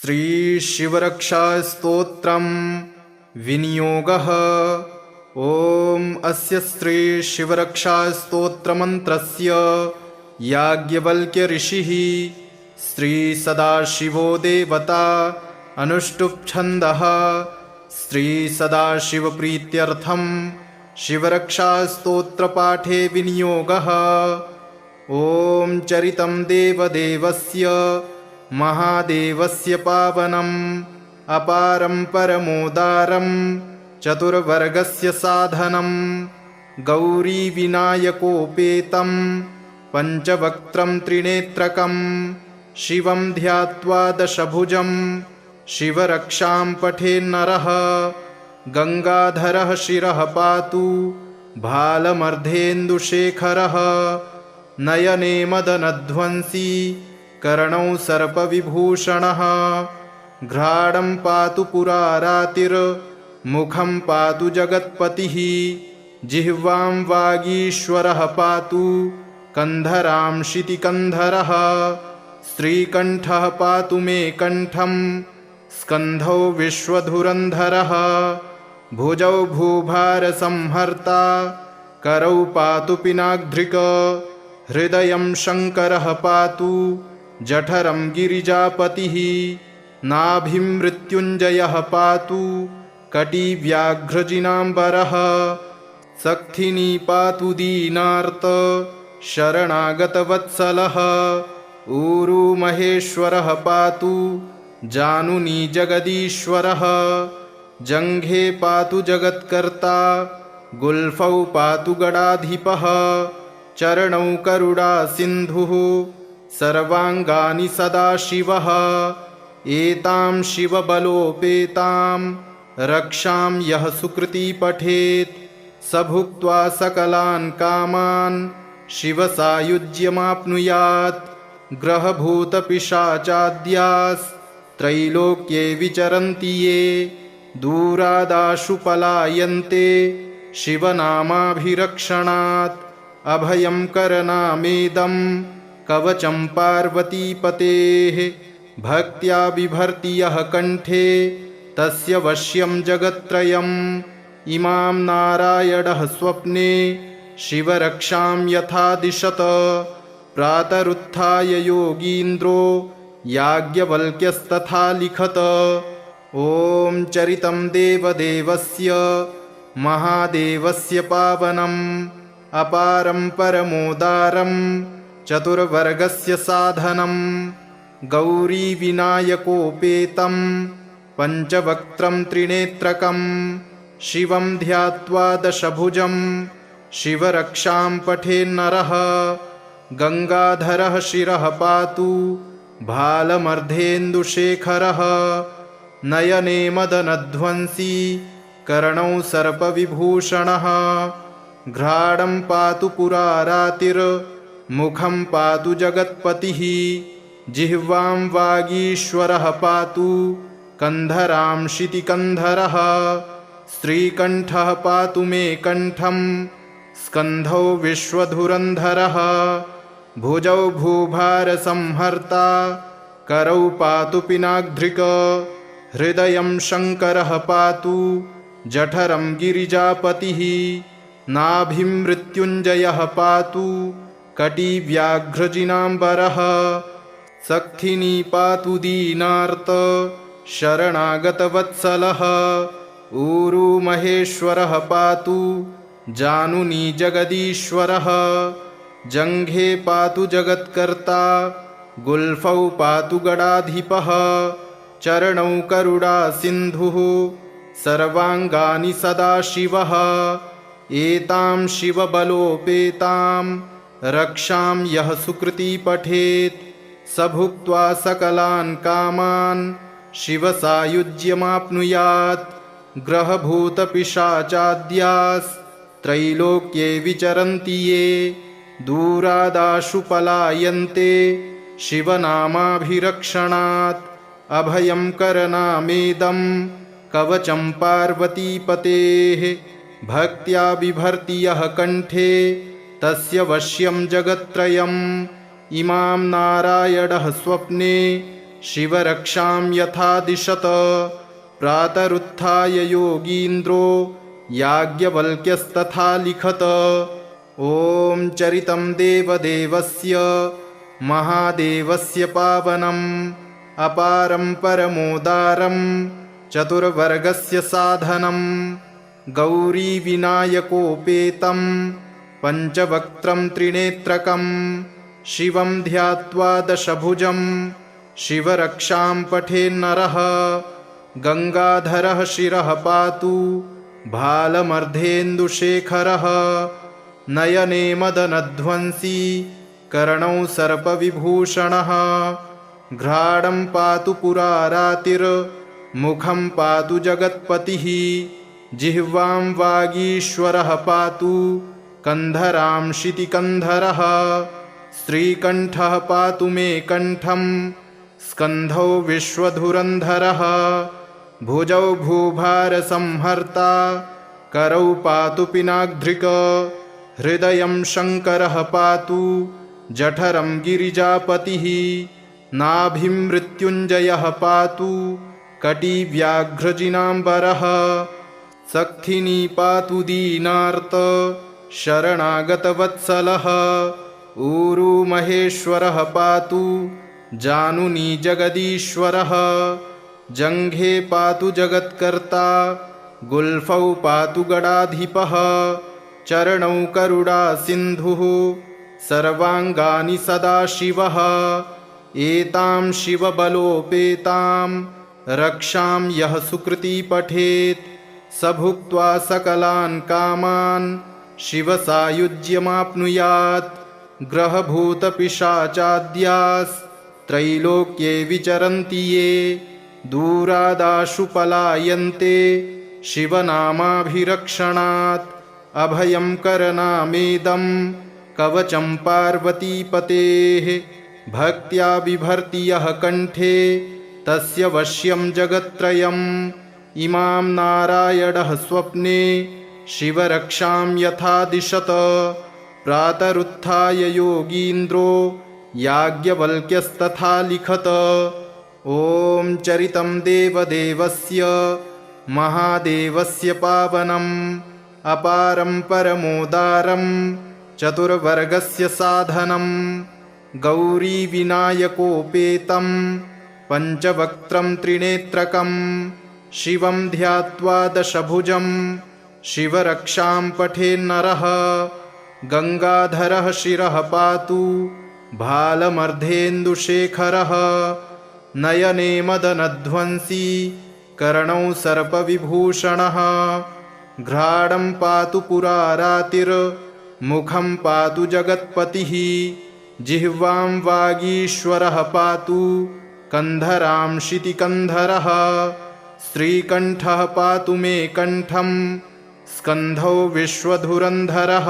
श्रीशिवरक्षास्तोत्रं विनियोगः। ॐ अस्य श्रीशिवरक्षास्तोत्रमन्त्रस्य याज्ञवल्क्यऋषिः श्रीसदाशिवो देवता अनुष्टुप्छन्दः। श्रीसदाशिवप्रीत्यर्थं शिवरक्षास्तोत्रपाठे विनियोगः। ॐ चरितं देवदेवस्य महादेवस्य पावनम् अपारं परमोदारं चतुर्वर्गस्य साधनं गौरीविनायकोपेतं पञ्चवक्त्रं त्रिनेत्रकं शिवं ध्यात्वा दशभुजं शिवरक्षां पठेन्नरः। गङ्गाधरः शिरः पातु भालमर्धेन्दुशेखरः नयने मदनध्वंसी कर्णौ सर्पविभूषणः। घ्राणं पातु पुरारातिर्मुखं पातु जगत्पतिः जिह्वां वागीश्वरः पातु कन्धरां शितिकन्धरः। श्रीकण्ठः पातु मे कण्ठं स्कन्धौ विश्वधुरन्धरः भुजौ भूभारसंहर्ता करौ पातु पिनाग्ध्रिक। हृदयं शङ्करः पातु जठरं गिरिजापतिः नाभिं मृत्युञ्जयः पातु कटिव्याघ्रजिनाम्बरः। सक्थिनी पातु दीनार्त शरणागतवत्सलः ऊरू महेश्वरः पातु जानुनी जगदीश्वरः। जङ्घे पातु जगत्कर्ता गुल्फौ पातु गणाधिपः। चरणौ करुणा सिन्धुः सर्वाङ्गानि सदाशिवः। एतां शिवबलोपेतां रक्षां यः सुकृती पठेत् स भुक्त्वा सकलान् कामान् शिवसायुज्यमाप्नुयात्। ग्रहभूतपिशाचाद्यास्त्रैलोक्ये विचरन्ति ये दूरादाशु पलायन्ते शिवनामाभिरक्षणात्। अभयं करनामेदं कवचं पार्वतीपतेः भक्त्या बिभर्ति यः कण्ठे तस्य वश्यं जगत्त्रयम्। इमां नारायणः स्वप्ने शिवरक्षां यथा दिशत प्रातरुत्थाय योगीन्द्रो याज्ञवल्क्यस्तथा लिखत। ॐ चरितं देवदेवस्य महादेवस्य पावनम् अपारं परमोदारं चतुर्वर्गस्य साधनं गौरीविनायकोपेतं पञ्चवक्त्रं त्रिनेत्रकं शिवं ध्यात्वा दशभुजं शिवरक्षां पठेन्नरः। गङ्गाधरः शिरः पातु भालमर्धेन्दुशेखरः नयने मदनध्वंसी कर्णौ सर्पविभूषणः। घ्राणं पातु पुरारातिर्मुखं पातु जगत्पतिः जिह्वां वागीश्वरः पातु कन्धरां शितिकन्धरः। श्रीकण्ठः पातु मे कण्ठं स्कन्धौ विश्वधुरन्धरः भुजौ भूभारसंहर्ता करौ पातु पिनाग्ध्रिक। हृदयं शङ्करः पातु जठरं गिरिजापतिः नाभिं मृत्युञ्जयः पातु कटिव्याघ्रजिनाम्बरः। सक्थिनी पातु दीनार्त शरणागतवत्सलः ऊरू महेश्वरः पातु जानुनी जगदीश्वरः। जङ्घे पातु जगत्कर्ता गुल्फौ पातु गणाधिपः। चरणौ करुणा सिन्धुः सर्वाङ्गानि सदाशिवः। एतां शिवबलोपेतां रक्षां यः सुकृती पठेत् स भुक्त्वा सकलान् कामान् शिवसायुज्यमाप्नुयात्। ग्रहभूतपिशाचाद्यास्त्रैलोक्ये विचरन्ति ये दूरादाशु पलायन्ते शिवनामाभिरक्षणात्। अभयं करनामेदं कवचं पार्वतीपतेः भक्त्या बिभर्ति यः कण्ठे तस्य वश्यं जगत्त्रयम्। इमां नारायणः स्वप्ने शिवरक्षां यथा दिशत प्रातरुत्थाय योगीन्द्रो याज्ञवल्क्यस्तथा लिखत। ॐ चरितं देवदेवस्य महादेवस्य पावनम् अपारं परमोदारं चतुर्वर्गस्य साधनं गौरीविनायकोपेतं पञ्चवक्त्रं त्रिनेत्रकं शिवं ध्यात्वा दशभुजं शिवरक्षां पठेन्नरः। गङ्गाधरः शिरः पातु भालमर्धेन्दुशेखरः नयने मदनध्वंसी कर्णौ सर्पविभूषणः। घ्राणं पातु पुरारातिर्मुखं पातु जगत्पतिः जिह्वां वागीश्वरः पातु कन्धरां शितिकन्धरः। श्रीकण्ठः पातु मे कण्ठं स्कन्धौ विश्वधुरन्धरः। भुजौ भूभारसंहर्ता करौ पातु पिनाग्ध्रिक। हृदयं शङ्करः पातु जठरं गिरिजापतिः। नाभिं मृत्युञ्जयः पातु कटिव्याघ्रजिनाम्बरः। सक्थिनी पातु दीनार्त शरणागतवत्सलः। ऊरू महेश्वरः पातु जानुनी जगदीश्वरः। जङ्घे पातु जगत्कर्ता गुल्फौ पातु गडाधिपः। चरणौ करुणा सिन्धुः सर्वाङ्गानि सदाशिवः। एतां शिवबलोपेतां रक्षां यः सुकृती पठेत् स भुक्त्वा सकलान् कामान् शिवसायुज्यमाप्नुयात्। ग्रहभूतपिशाचाद्यास्त्रैलोक्ये विचरन्ति ये दूरादाशु पलायन्ते शिवनामाभिरक्षणात्। अभयं करनामेदं कवचं पार्वतीपतेः भक्त्या बिभर्ति यः कण्ठे तस्य वश्यं जगत्त्रयम्। इमां नारायणः स्वप्ने शिवरक्षां यथा दिशत प्रातरुत्थाय योगीन्द्रो याज्ञवल्क्यस्तथा लिखत। ॐ चरितं देवदेवस्य महादेवस्य पावनम् अपारं परमोदारं चतुर्वर्गस्य साधनं गौरीविनायकोपेतं पञ्चवक्त्रं त्रिनेत्रकं शिवं ध्यात्वा दशभुजं शिवरक्षां पठेन्नरः। गङ्गाधरः शिरः पातु भालमर्धेन्दुशेखरः नयने मदनध्वंसी कर्णौ सर्पविभूषणः। घ्राणं पातु पुरारातिर्मुखं पातु जगत्पतिः जिह्वां वागीश्वरः पातु कन्धरां शितिकन्धरः। श्रीकण्ठः पातु मे कण्ठं स्कन्धौ विश्वधुरन्धरः।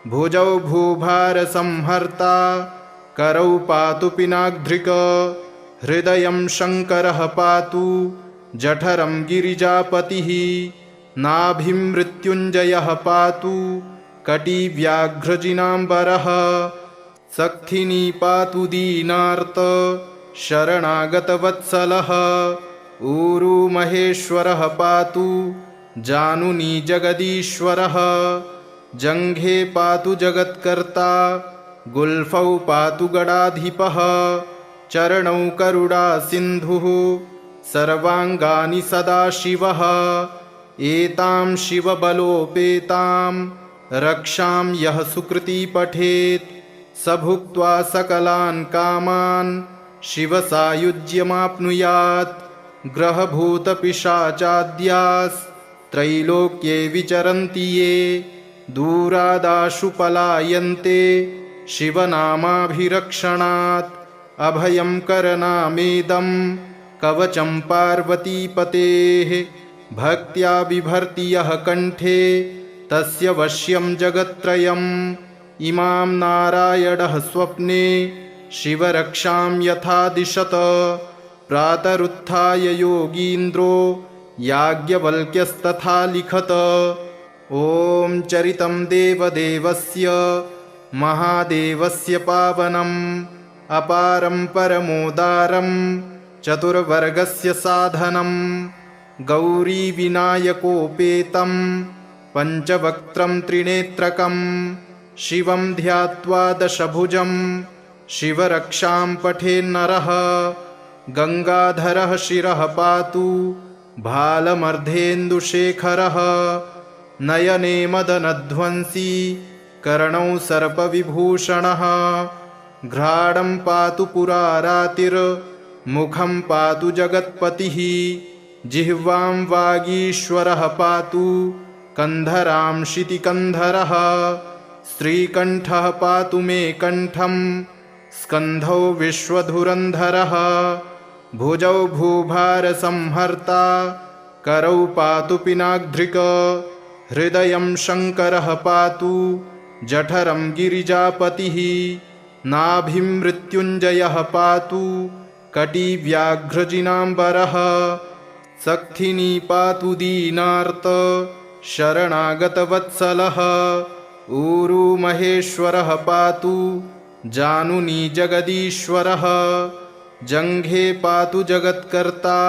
भुजौ भूभारसंहर्ता करौ पातु पिनाग्ध्रिक। हृदयं शङ्करः पातु जठरं गिरिजापतिः। नाभिं मृत्युञ्जयः पातु कटिव्याघ्रजिनाम्बरः। सक्थिनी पातु दीनार्त शरणागतवत्सलः। ऊरू महेश्वरः पातु जानुनी जगदीश्वरः। जङ्घे पातु जगत्कर्ता गुल्फौ पातु गडाधिपः। चरणौ करुणा सिन्धुः सर्वाङ्गानि सदाशिवः। एतां शिवबलोपेतां रक्षां यः सुकृती पठेत् स भुक्त्वा सकलान् कामान् शिवसायुज्यमाप्नुयात्। ग्रहभूतपिशाचाद्यास्त्रैलोक्ये विचरन्ति ये दूरादाशु पलायन्ते शिवनामाभिरक्षणात्। अभयं करनामेदं कवचं पार्वतीपतेः भक्त्या बिभर्ति यः कण्ठे तस्य वश्यं जगत्त्रयम्। इमां नारायणः स्वप्ने शिवरक्षां यथा दिशत प्रातरुत्थाय योगीन्द्रो याज्ञवल्क्यस्तथा लिखत। ॐ चरितं देवदेवस्य महादेवस्य पावनम् अपारं परमोदारं चतुर्वर्गस्य साधनं गौरीविनायकोपेतं पञ्चवक्त्रं त्रिनेत्रकं शिवं ध्यात्वा दशभुजं शिवरक्षां पठेन्नरः गङ्गाधरः शिरः पातु भालमर्धेन्दुशेखरः नयने मदनध्वंसी कर्णौ सर्पविभूषणः घ्राणं पातु पुरारातिर्मुखं पातु जगत्पतिः जिह्वां वागीश्वरः पातु कन्धरां शितिकन्धरः श्रीकण्ठः पातु मे कण्ठं स्कन्धौ विश्वधुरन्धरः भुजौ भूभारसंहर्ता करौ पातु पिनाग्ध्रिक हृदयं शङ्करः पातु जठरं गिरिजापतिः नाभिं मृत्युञ्जयः पातु कटिव्याघ्रजिनाम्बरः सक्थिनी पातु दीनार्त शरणागतवत्सलः ऊरू महेश्वरः पातु जानुनी जगदीश्वरः जङ्घे पातु जगत्कर्ता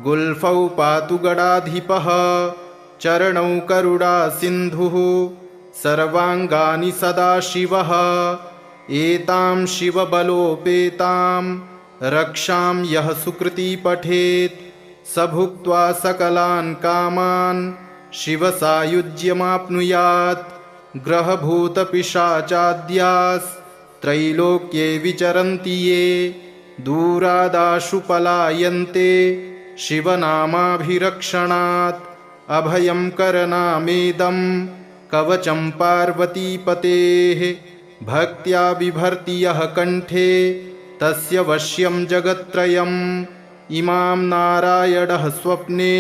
गुल्फौ पातु गडाधिपः चरणौ करुणा सिन्धुः सर्वाङ्गानि सदाशिवः एतां शिवबलोपेतां रक्षां यः सुकृती पठेत् स भुक्त्वा सकलान् कामान् शिवसायुज्यमाप्नुयात् ग्रहभूतपिशाचाद्यास्त्रैलोक्ये विचरन्ति ये दूरादाशु पलायन्ते शिवनामाभिरक्षणात् अभयं करनामेदं कवचं पार्वतीपतेः भक्त्या बिभर्ति यः कण्ठे तस्य वश्यं जगत्त्रयम् इमां नारायणः स्वप्ने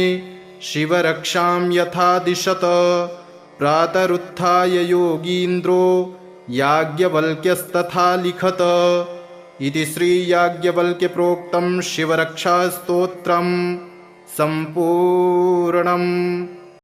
शिवरक्षां यथा दिशत प्रातरुत्थाय योगीन्द्रो याज्ञवल्क्यस्तथा लिखत इति श्रीयाज्ञवल्क्य प्रोक्तं शिवरक्षास्तोत्रं सम्पूर्णम्।